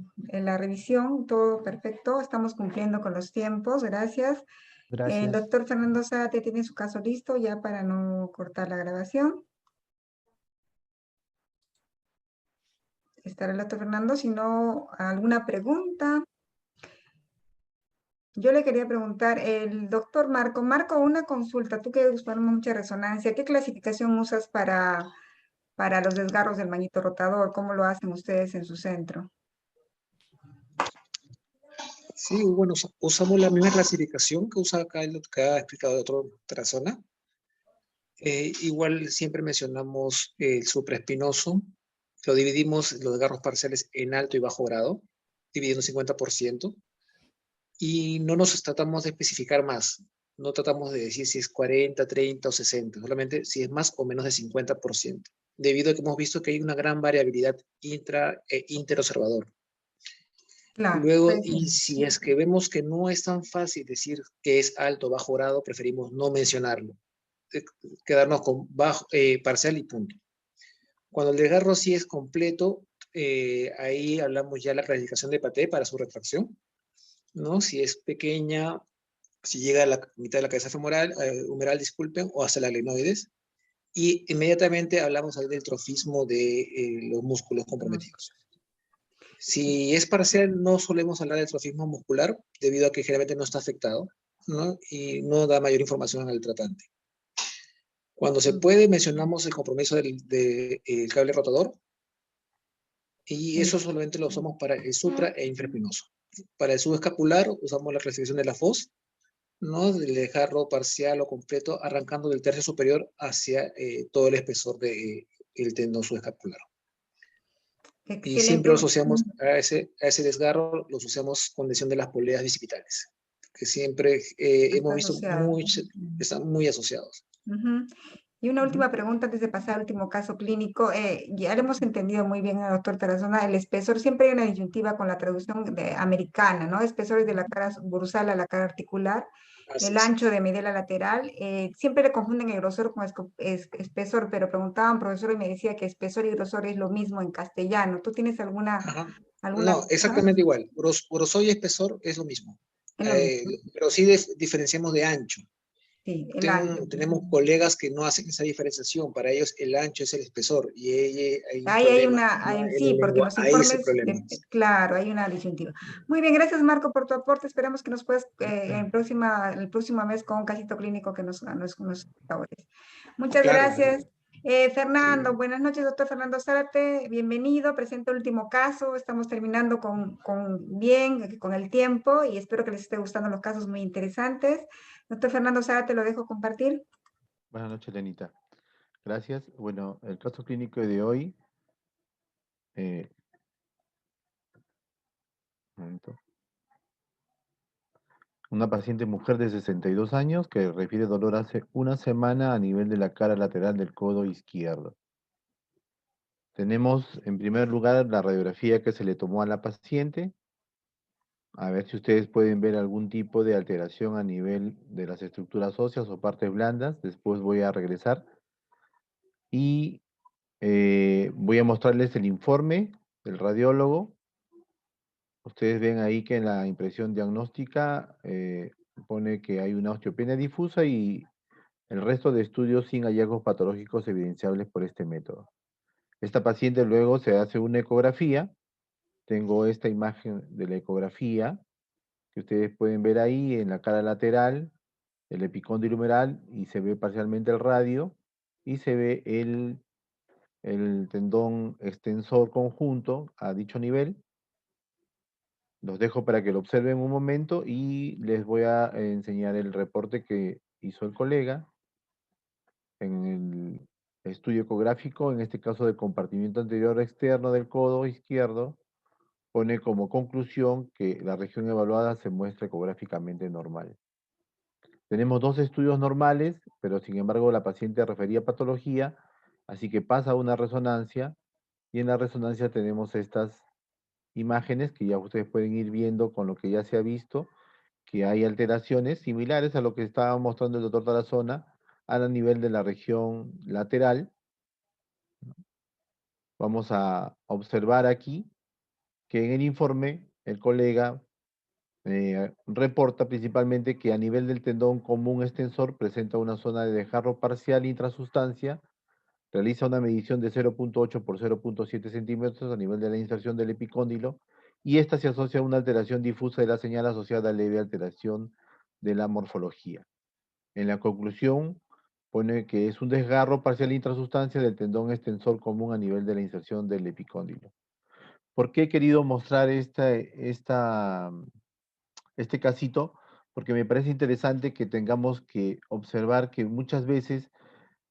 revisión, todo perfecto, estamos cumpliendo con los tiempos, gracias. Gracias. El doctor Fernando Zárate tiene su caso listo ya para no cortar la grabación. ¿Estará el doctor Fernando? Si no, ¿alguna pregunta? Yo le quería preguntar, el doctor Marco, una consulta, tú que usas mucha resonancia, ¿qué clasificación usas para los desgarros del manguito rotador? ¿Cómo lo hacen ustedes en su centro? Sí, bueno, usamos la misma clasificación que usa acá el que ha explicado de otra zona. Igual siempre mencionamos el supraespinoso, lo dividimos los desgarros parciales en alto y bajo grado, dividiendo 50%, y no nos tratamos de especificar más, no tratamos de decir si es 40, 30 o 60, solamente si es más o menos de 50%. debido a que hemos visto que hay una gran variabilidad intra e interobservador. Claro, Luego, pues, y si es que vemos que no es tan fácil decir que es alto o bajo grado, preferimos no mencionarlo, eh, quedarnos con bajo, parcial y punto. Cuando el desgarro sí es completo, ahí hablamos ya de la clasificación de Paté para su refracción, ¿no? Si es pequeña, si llega a la mitad de la cabeza femoral, humeral, disculpen, o hasta la glenoides, y inmediatamente hablamos ahí del trofismo de los músculos comprometidos. Si es parcial, no solemos hablar de trofismo muscular, debido a que generalmente no está afectado, ¿no? Y no da mayor información al tratante. Cuando se puede, mencionamos el compromiso del cable rotador, y eso solamente lo usamos para el supra e infraespinoso. Para el subescapular usamos la clasificación de la FOS, ¿no? Del desgarro parcial o completo, arrancando del tercio superior hacia todo el espesor del tendón subescapular. Y siempre excelente. lo asociamos a ese desgarro, lo asociamos con lesión de las poleas bicipitales, que siempre hemos visto Asociado. están muy asociados. Ujú. Y una última pregunta antes de pasar al último caso clínico. Ya lo hemos entendido muy bien, doctor Tarazona, el espesor, siempre hay una disyuntiva con la traducción americana, ¿no? Espesores de la cara bursal a la cara articular, Así el es. ancho de medela lateral. Siempre le confunden el grosor con espesor, pero preguntaban, profesor, y me decía que espesor y grosor es lo mismo en castellano. ¿Tú tienes alguna... Ajá. alguna No, exactamente igual. Grosor y espesor es lo mismo. Es lo mismo, Pero sí diferenciamos de ancho. sí, el ancho. Tenemos colegas que no hacen esa diferenciación. Para ellos el ancho es el espesor y hay un Ahí hay problema una, ¿no? En sí, el porque en lenguaje. los Ahí es el informes, problema. claro, hay una disyuntiva. Muy bien, gracias Marco por tu aporte. Esperamos que nos puedas el próximo mes con un casito clínico que nos favorece. Muchas Claro. gracias. Fernando, Sí. buenas noches, doctor Fernando Zárate. Bienvenido. Presento el último caso. Estamos terminando bien, con el tiempo, y espero que les esté gustando los casos muy interesantes. Doctor Fernando Zárate, lo dejo compartir. Buenas noches, Lenita. Gracias. Bueno, el caso clínico de hoy, un momento. Una paciente mujer de 62 años que refiere dolor hace una semana a nivel de la cara lateral del codo izquierdo. Tenemos en primer lugar la radiografía que se le tomó a la paciente. A ver si ustedes pueden ver algún tipo de alteración a nivel de las estructuras óseas o partes blandas. Después voy a regresar y voy a mostrarles el informe del radiólogo. Ustedes ven ahí que en la impresión diagnóstica pone que hay una osteopenia difusa y el resto de estudios sin hallazgos patológicos evidenciables por este método. Esta paciente luego se hace una ecografía. Tengo esta imagen de la ecografía que ustedes pueden ver ahí en la cara lateral, el epicóndilo humeral, y se ve parcialmente el radio y se ve el tendón extensor conjunto a dicho nivel. Los dejo para que lo observen un momento y les voy a enseñar el reporte que hizo el colega en el estudio ecográfico, en este caso de compartimiento anterior externo del codo izquierdo. Pone como conclusión que la región evaluada se muestra ecográficamente normal. Tenemos dos estudios normales, pero sin embargo la paciente refería patología, así que pasa a una resonancia, y en la resonancia tenemos estas imágenes que ya ustedes pueden ir viendo con lo que ya se ha visto, que hay alteraciones similares a lo que estaba mostrando el doctor Tarazona a nivel de la región lateral. Vamos a observar aquí que en el informe el colega reporta principalmente que a nivel del tendón común extensor presenta una zona de desgarro parcial intrasustancia, realiza una medición de 0.8 por 0.7 centímetros a nivel de la inserción del epicóndilo, y esta se asocia a una alteración difusa de la señal asociada a leve alteración de la morfología. En la conclusión, pone que es un desgarro parcial intrasustancia del tendón extensor común a nivel de la inserción del epicóndilo. ¿Por qué he querido mostrar este casito? Porque me parece interesante que tengamos que observar que muchas veces,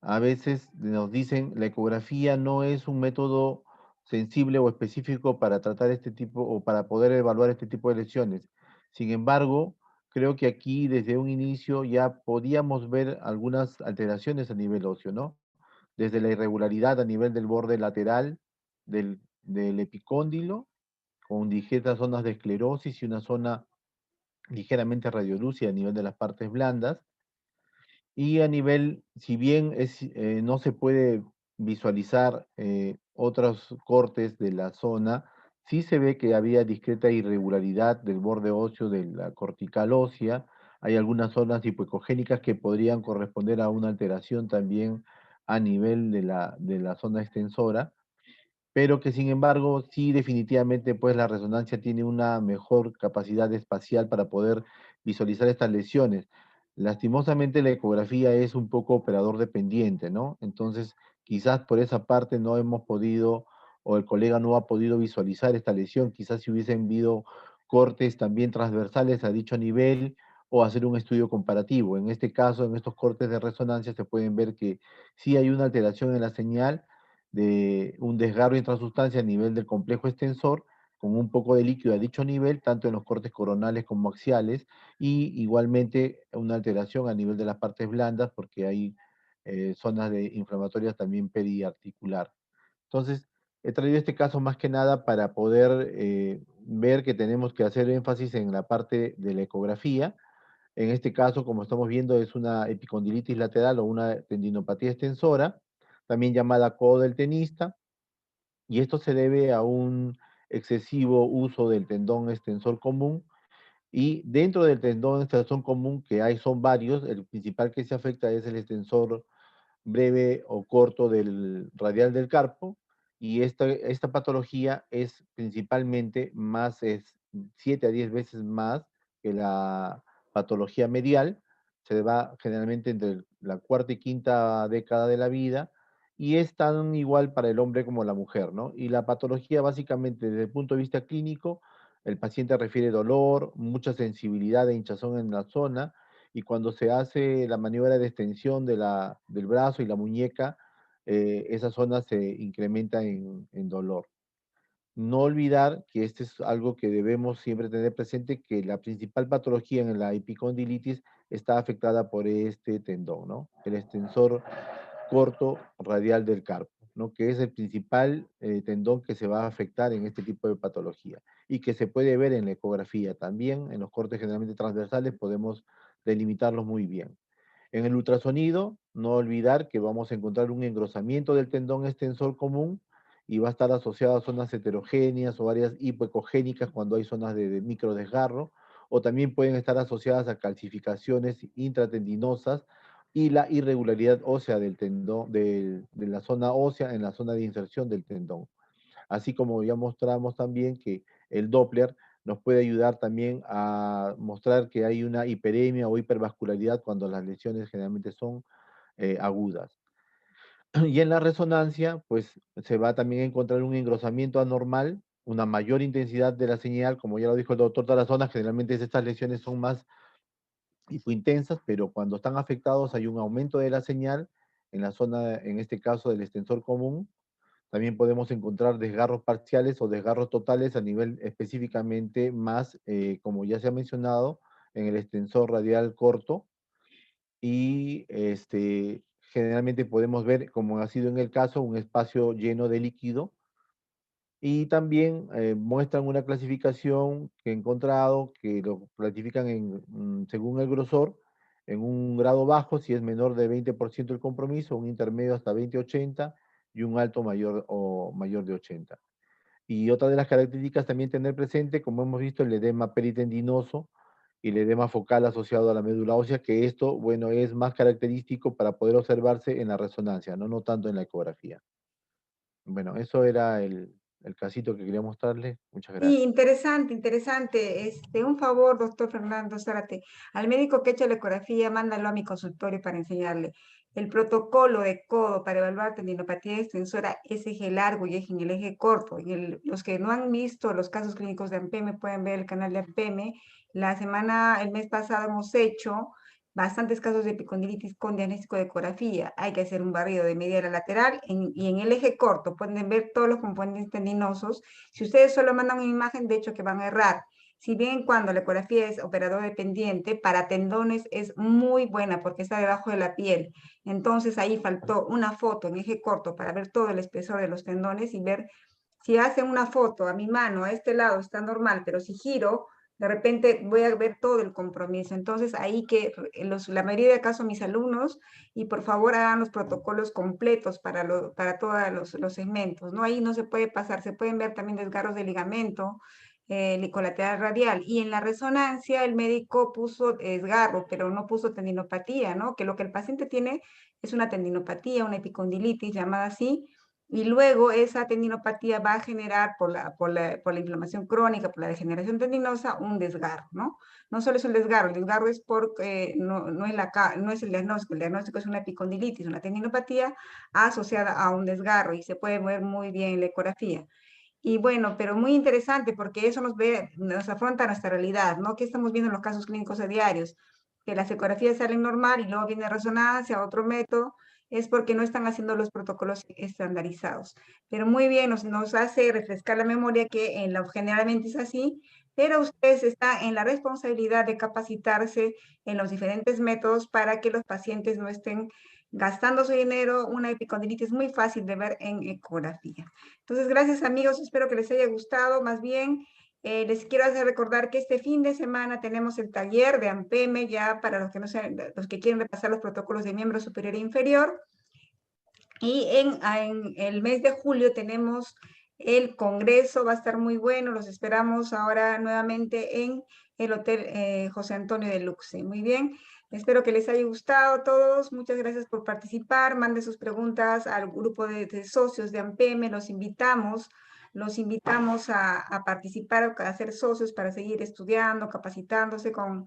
a veces nos dicen la ecografía no es un método sensible o específico para tratar este tipo o para poder evaluar este tipo de lesiones. Sin embargo, creo que aquí desde un inicio ya podíamos ver algunas alteraciones a nivel óseo, ¿no? desde la irregularidad a nivel del borde lateral del epicóndilo, con discretas zonas de esclerosis y una zona ligeramente radiolúcida a nivel de las partes blandas. Y a nivel, si bien no se puede visualizar otros cortes de la zona, sí se ve que había discreta irregularidad del borde óseo de la cortical ósea. Hay algunas zonas hipoecogénicas que podrían corresponder a una alteración también a nivel de la zona extensora, pero que sin embargo sí definitivamente pues la resonancia tiene una mejor capacidad espacial para poder visualizar estas lesiones. Lastimosamente la ecografía es un poco operador dependiente, ¿no? Entonces quizás por esa parte no hemos podido o el colega no ha podido visualizar esta lesión, quizás si hubiesen habido cortes también transversales a dicho nivel o hacer un estudio comparativo. En este caso, en estos cortes de resonancia se pueden ver que sí hay una alteración en la señal, de un desgarro intrasustancia a nivel del complejo extensor, con un poco de líquido a dicho nivel, tanto en los cortes coronales como axiales, y igualmente una alteración a nivel de las partes blandas, porque hay zonas inflamatorias también periarticular. Entonces, he traído este caso más que nada para poder ver que tenemos que hacer énfasis en la parte de la ecografía. En este caso, como estamos viendo, es una epicondilitis lateral o una tendinopatía extensora, también llamada codo del tenista, y esto se debe a un excesivo uso del tendón extensor común. Y dentro del tendón extensor común, que hay, son varios, el principal que se afecta es el extensor breve o corto del radial del carpo, y esta patología es principalmente más, es 7 a 10 veces más que la patología medial. Se va generalmente entre la cuarta y quinta década de la vida, y es tan igual para el hombre como la mujer, ¿no? Y la patología básicamente desde el punto de vista clínico, el paciente refiere dolor, mucha sensibilidad e hinchazón en la zona, y cuando se hace la maniobra de extensión del brazo y la muñeca, esa zona se incrementa en dolor. No olvidar que este es algo que debemos siempre tener presente, que la principal patología en la epicondilitis está afectada por este tendón, ¿no? El extensor corto radial del carpo, ¿no? Que es el principal tendón que se va a afectar en este tipo de patología y que se puede ver en la ecografía también. En los cortes generalmente transversales podemos delimitarlos muy bien. En el ultrasonido, no olvidar que vamos a encontrar un engrosamiento del tendón extensor común y va a estar asociado a zonas heterogéneas o áreas hipoecogénicas cuando hay zonas de micro desgarro, o también pueden estar asociadas a calcificaciones intratendinosas y la irregularidad ósea del tendón, de la zona ósea en la zona de inserción del tendón. Así como ya mostramos también que el Doppler nos puede ayudar también a mostrar que hay una hiperemia o hipervascularidad cuando las lesiones generalmente son agudas. Y en la resonancia, pues se va también a encontrar un engrosamiento anormal, una mayor intensidad de la señal, como ya lo dijo el doctor Tarazona, generalmente estas lesiones son más hipointensas, pero cuando están afectados hay un aumento de la señal en la zona, en este caso del extensor común. También podemos encontrar desgarros parciales o desgarros totales a nivel específicamente más, como ya se ha mencionado, en el extensor radial corto. Y generalmente podemos ver, como ha sido en el caso, un espacio lleno de líquido. Y también muestran una clasificación que he encontrado, que lo clasifican según el grosor, en un grado bajo, si es menor de 20% el compromiso, un intermedio hasta 20-80 y un alto mayor o mayor de 80. Y otra de las características también tener presente, como hemos visto, el edema peritendinoso y el edema focal asociado a la médula ósea, que esto, bueno, es más característico para poder observarse en la resonancia, no tanto en la ecografía. Bueno, eso era el casito que quería mostrarles. Muchas Sí, gracias. interesante, interesante. Un favor, doctor Fernando Zárate. Al médico que ha hecho la ecografía, mándalo a mi consultorio para enseñarle. El protocolo de codo para evaluar tendinopatía extensora es eje largo y eje en el eje corto. Los que no han visto los casos clínicos de AMPEME pueden ver el canal de AMPEME. El mes pasado hemos hecho bastantes casos de epicondilitis con diagnóstico de ecografía. Hay que hacer un barrido de medial a lateral y en el eje corto pueden ver todos los componentes tendinosos. Si ustedes solo mandan una imagen, de hecho que van a errar. Si bien cuando la ecografía es operador dependiente, para tendones es muy buena porque está debajo de la piel. Entonces ahí faltó una foto en eje corto para ver todo el espesor de los tendones y ver si hacen una foto a mi mano, a este lado está normal, pero si giro, de repente voy a ver todo el compromiso. Entonces ahí que la mayoría de casos mis alumnos, y por favor hagan los protocolos completos para todos los segmentos, ¿no? Ahí no se puede pasar, se pueden ver también desgarros de ligamento, colateral radial. Y en la resonancia el médico puso desgarro, pero no puso tendinopatía, ¿no? Que lo que el paciente tiene es una tendinopatía, una epicondilitis llamada así, y luego esa tendinopatía va a generar por la inflamación crónica, por la degeneración tendinosa, un desgarro, ¿no? No solo es el desgarro es porque no es el diagnóstico es una epicondilitis, una tendinopatía asociada a un desgarro y se puede ver muy bien en la ecografía. Y bueno, pero muy interesante porque eso nos afronta nuestra realidad, ¿no? ¿Qué estamos viendo en los casos clínicos a diarios? Que las ecografías salen normal y luego viene resonancia, otro método, es porque no están haciendo los protocolos estandarizados. Pero muy bien, nos hace refrescar la memoria que generalmente es así, pero ustedes están en la responsabilidad de capacitarse en los diferentes métodos para que los pacientes no estén gastando su dinero. Una epicondilitis muy fácil de ver en ecografía. Entonces, gracias amigos, espero que les haya gustado. Más bien, les quiero hacer recordar que este fin de semana tenemos el taller de AMPEME ya para los que quieren repasar los protocolos de miembro superior e inferior. Y en el mes de julio tenemos el congreso, va a estar muy bueno, los esperamos ahora nuevamente en el Hotel José Antonio de Luxe. Muy bien, espero que les haya gustado a todos, muchas gracias por participar, manden sus preguntas al grupo de socios de AMPEME, los invitamos a participar, a ser socios para seguir estudiando, capacitándose con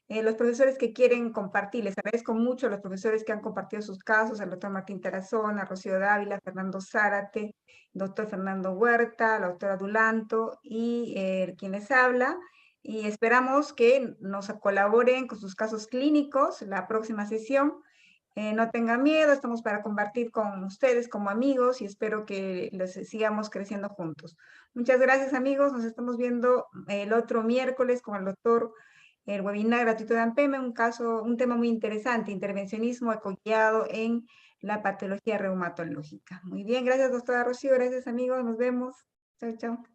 los profesores que quieren compartir. Les agradezco mucho a los profesores que han compartido sus casos, al doctor Martín Tarazona, Rocío Dávila, Fernando Zárate, doctor Fernando Huerta, la doctora Dulanto y quien les habla. Y esperamos que nos colaboren con sus casos clínicos la próxima sesión. No tengan miedo, estamos para compartir con ustedes como amigos y espero que sigamos creciendo juntos. Muchas gracias amigos, nos estamos viendo el otro miércoles con el doctor, el webinar gratuito de AMPEME, un tema muy interesante, intervencionismo ecoguiado en la patología reumatológica. Muy bien, gracias doctora Rocío, gracias amigos, nos vemos. Chao, chao.